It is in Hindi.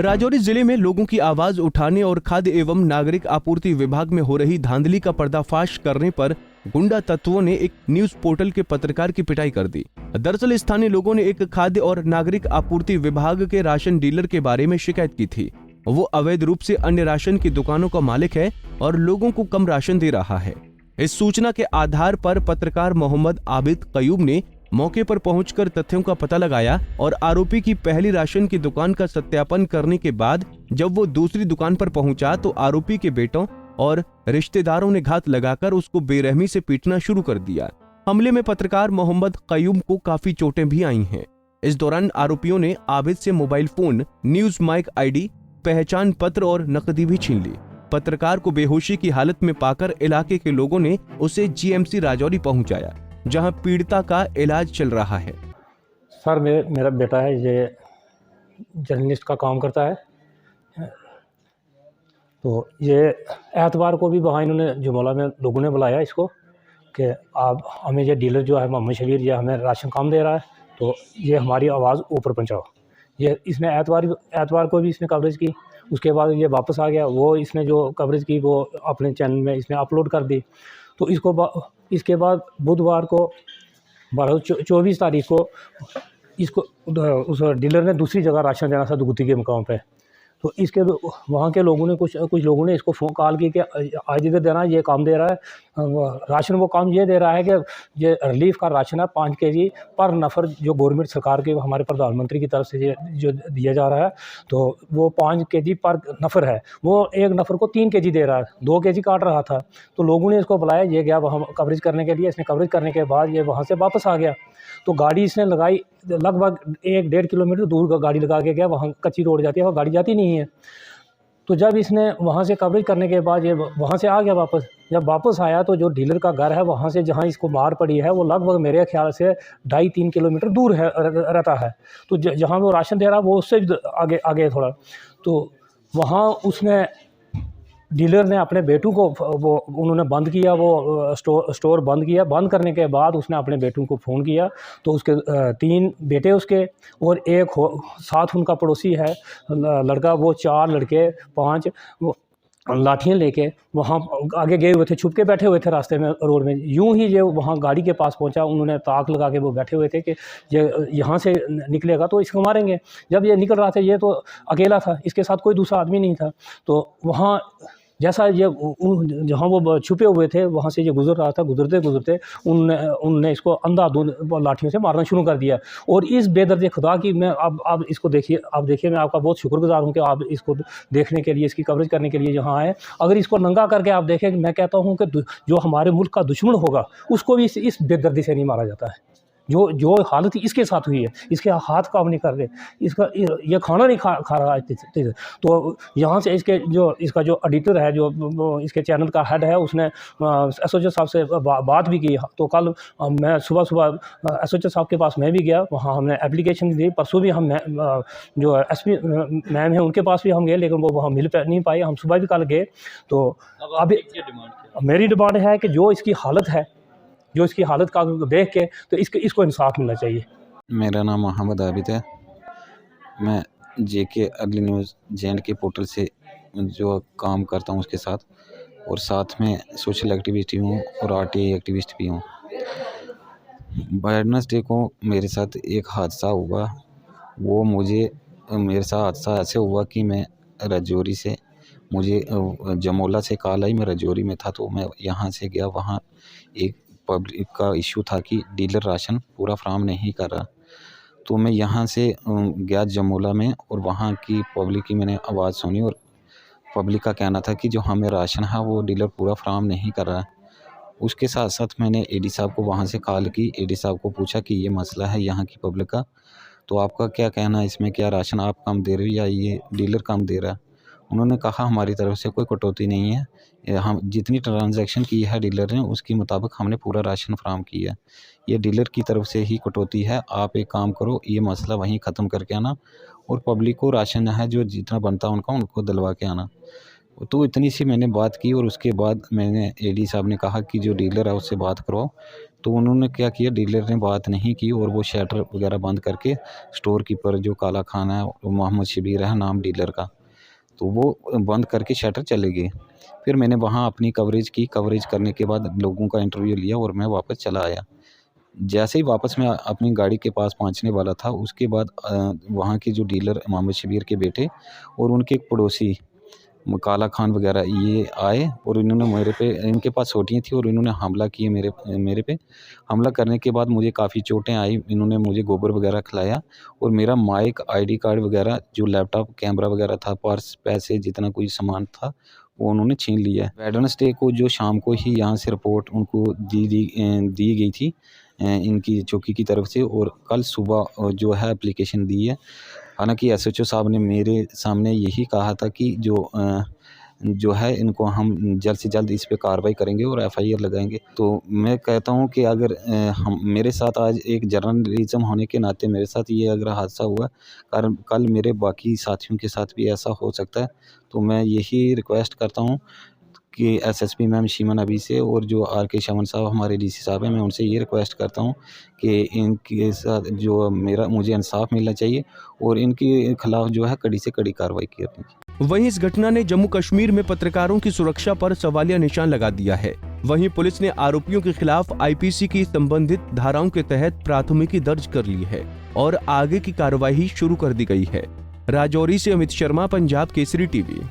राजौरी जिले में लोगों की आवाज उठाने और खाद्य एवं नागरिक आपूर्ति विभाग में हो रही धांधली का पर्दाफाश करने पर गुंडा तत्वों ने एक न्यूज पोर्टल के पत्रकार की पिटाई कर दी। दरअसल स्थानीय लोगों ने एक खाद्य और नागरिक आपूर्ति विभाग के राशन डीलर के बारे में शिकायत की थी। वो अवैध रूप से अन्य राशन की दुकानों का मालिक है और लोगों को कम राशन दे रहा है। इस सूचना के आधार पर पत्रकार मोहम्मद आबिद कयूम ने मौके पर पहुंचकर तथ्यों का पता लगाया और आरोपी की पहली राशन की दुकान का सत्यापन करने के बाद जब वो दूसरी दुकान पर पहुंचा तो आरोपी के बेटों और रिश्तेदारों ने घात लगाकर उसको बेरहमी से पीटना शुरू कर दिया। हमले में पत्रकार मोहम्मद कयूम को काफी चोटें भी आई हैं। इस दौरान आरोपियों ने आबिद से mobile phone, news mic ID, पहचान पत्र और नकदी भी छीन ली। पत्रकार को बेहोशी की हालत में पाकर इलाके के लोगों ने उसे जीएमसी राजौरी पहुंचाया, जहां पीड़िता का इलाज चल रहा है। सर मेरा बेटा है, ये जर्नलिस्ट का काम करता है। तो ये एतवार को भी वहाँ इन्होंने जुमला में लोगों ने बुलाया इसको कि आप हमें ये डीलर जो है मोहम्मद शबीर, ये हमें राशन कम दे रहा है, तो ये हमारी आवाज़ ऊपर पहुँचाओ। ये इसने एतवार को भी इसने कवरेज की। उसके बाद ये वापस आ गया, वो इसने जो कवरेज की वो अपने चैनल में इसने अपलोड कर दी। तो इसके बाद बुधवार को 24 तारीख को इसको उस डीलर ने दूसरी जगह राशन देना था दुगुती के मुकाम पे। तो इसके वहाँ के लोगों ने कुछ लोगों ने इसको कॉल की कि आज इधर देना, ये काम दे रहा है राशन। वो काम ये दे रहा है कि ये रिलीफ का राशन है 5 केजी पर नफ़र, जो गवर्नमेंट सरकार के हमारे प्रधानमंत्री की तरफ से ये जो दिया जा रहा है, तो वो 5 केजी पर नफ़र है। वो एक नफ़र को 3 केजी दे रहा है, 2 केजी काट रहा था। तो लोगों ने इसको बुलाया, ये गया वहाँ कवरेज करने के लिए। इसने कवरेज करने के बाद ये वहाँ से वापस आ गया। तो गाड़ी इसने लगाई, लगभग 1-1.5 किलोमीटर दूर गाड़ी लगा के गया। वहाँ कच्ची रोड जाती है, वहाँ गाड़ी जाती नहीं है। तो जब इसने वहाँ से कवरेज करने के बाद ये वहाँ से आ गया वापस। जब वापस आया तो जो डीलर का घर है वहाँ से जहाँ इसको मार पड़ी है वो लगभग मेरे ख्याल से 2.5-3 किलोमीटर दूर है रहता है। तो जहाँ वो राशन दे रहा है वो उससे आगे थोड़ा। तो वहाँ उसने डीलर ने अपने बेटू को वो उन्होंने बंद किया, वो स्टोर बंद किया। बंद करने के बाद उसने अपने बेटू को फ़ोन किया। तो उसके 3 बेटे उसके और एक साथ उनका पड़ोसी है लड़का, वो 4 लड़के 5 वो लाठियाँ लेके वहाँ आगे गए हुए थे, छुप के बैठे हुए थे रास्ते में, रोड में। यूं ही ये वहाँ गाड़ी के पास पहुँचा, उन्होंने ताक लगा के वो बैठे हुए थे कि ये यहाँ से निकलेगा तो इसको मारेंगे। जब ये निकल रहा था, ये तो अकेला था, इसके साथ कोई दूसरा आदमी नहीं था। तो वहाँ जैसा ये जहाँ वो छुपे हुए थे वहाँ से ये गुजर रहा था, गुजरते उनने इसको अंधाधुंध लाठियों से मारना शुरू कर दिया। और इस बेदर्द खुदा की मैं अब इसको देखिए, आप देखिए, मैं आपका बहुत शुक्रगुजार हूँ कि आप इसको देखने के लिए, इसकी कवरेज करने के लिए यहाँ आए। अगर इसको नंगा करके आप देखें, मैं कहता हूँ कि जो हमारे मुल्क का दुश्मन होगा उसको भी इस बेदर्दी से नहीं मारा जाता है। जो हालत इसके साथ हुई है, इसके हाथ काम नहीं कर रहे, इसका ये खाना नहीं खा रहा है। तो यहाँ से इसका जो एडिटर है, जो इसके चैनल का हेड है, उसने एसओजी साहब से बात भी की। तो कल मैं सुबह एसओजी साहब के पास मैं भी गया, वहाँ हमने एप्लीकेशन दी। परसों भी हम जो एसपी मैम है उनके पास भी हम गए, लेकिन वो वहाँ मिल नहीं पाए। हम सुबह भी कल गए। तो अभी मेरी डिमांड है कि जो इसकी हालत का देख के तो इसको इंसाफ मिलना चाहिए। मेरा नाम मोहम्मद आबिद है। मैं जेके अर्ली न्यूज़ जे&के पोर्टल से जो काम करता हूँ उसके साथ, और साथ में सोशल एक्टिविस्ट हूँ और आरटीआई एक्टिविस्ट भी हूँ। वेडनेसडे को मेरे साथ एक हादसा हुआ। मेरे साथ हादसा ऐसे हुआ कि मैं राजौरी से, मुझे जमोला से कॉल आई, मैं राजौरी में था। तो मैं यहाँ से गया, वहाँ एक पब्लिक का इशू था कि डीलर राशन पूरा फराहम नहीं कर रहा। तो मैं यहाँ से गया जमोला में, और वहाँ की पब्लिक की मैंने आवाज़ सुनी, और पब्लिक का कहना था कि जो हमें राशन है वो डीलर पूरा फराहम नहीं कर रहा। उसके साथ साथ मैंने एडी साहब को वहाँ से कॉल की, एडी साहब को पूछा कि ये मसला है यहाँ की पब्लिक का, तो आपका क्या कहना है इसमें, क्या राशन आप कम दे रहे हो या ये डीलर कम दे रहा है? उन्होंने कहा हमारी तरफ से कोई कटौती नहीं है, हम जितनी ट्रांजैक्शन की है डीलर ने उसके मुताबिक हमने पूरा राशन फराहम किया है, ये डीलर की तरफ से ही कटौती है। आप एक काम करो, ये मसला वहीं ख़त्म करके आना और पब्लिक को राशन है जो जितना बनता है उनको दिलवा के आना। तो इतनी सी मैंने बात की, और उसके बाद मैंने एडी साहब ने कहा कि जो डीलर है उससे बात करो, तो उन्होंने क्या किया, डीलर ने बात नहीं की और वो शटर वगैरह बंद करके स्टोर कीपर जो काला खान है, मोहम्मद शबीर है नाम डीलर का, तो वो बंद करके शटर चले गए। फिर मैंने वहाँ अपनी कवरेज की, कवरेज करने के बाद लोगों का इंटरव्यू लिया और मैं वापस चला आया। जैसे ही वापस मैं अपनी गाड़ी के पास पहुँचने वाला था, उसके बाद वहाँ के जो डीलर मोहम्मद शबीर के बेटे और उनके एक पड़ोसी काला खान वगैरह ये आए और इन्होंने मेरे पे, इनके पास सोटियाँ थी और इन्होंने हमला किए मेरे पे। हमला करने के बाद मुझे काफ़ी चोटें आई। इन्होंने मुझे गोबर वगैरह खिलाया और मेरा माइक, आईडी कार्ड वगैरह, जो लैपटॉप, कैमरा वगैरह था, पर्स, पैसे, जितना कोई सामान था वो उन्होंने छीन लिया है। वेडनेसडे को जो शाम को ही यहाँ से रिपोर्ट उनको दी गई थी इनकी चौकी की तरफ से, और कल सुबह जो है एप्लीकेशन दी है। हालाँकि एसएचओ साहब ने मेरे सामने यही कहा था कि जो है इनको हम जल्द से जल्द इस पे कार्रवाई करेंगे और एफआईआर लगाएँगे। तो मैं कहता हूँ कि अगर हम, मेरे साथ आज एक जर्नलिज़्म होने के नाते मेरे साथ ये अगर हादसा हुआ, कारण कल मेरे बाकी साथियों के साथ भी ऐसा हो सकता है। तो मैं यही रिक्वेस्ट करता हूँ कि एसएसपी मैम शीमा नबी से और जो आरके शमन साहब हमारे डीसी साहब हैं, मैं उनसे ये रिक्वेस्ट करता हूँ कि इनके साथ जो मुझे इंसाफ मिलना चाहिए और इनके खिलाफ जो है कड़ी से कड़ी कार्रवाई की जानी चाहिए। वहीं इस घटना ने जम्मू कश्मीर में पत्रकारों की सुरक्षा पर सवालिया निशान लगा दिया है। वहीं पुलिस ने आरोपियों के खिलाफ आईपीसी की संबंधित धाराओं के तहत प्राथमिकी दर्ज कर ली है और आगे की कार्रवाई शुरू कर दी गई है। राजौरी से अमित शर्मा, पंजाब केसरी टीवी।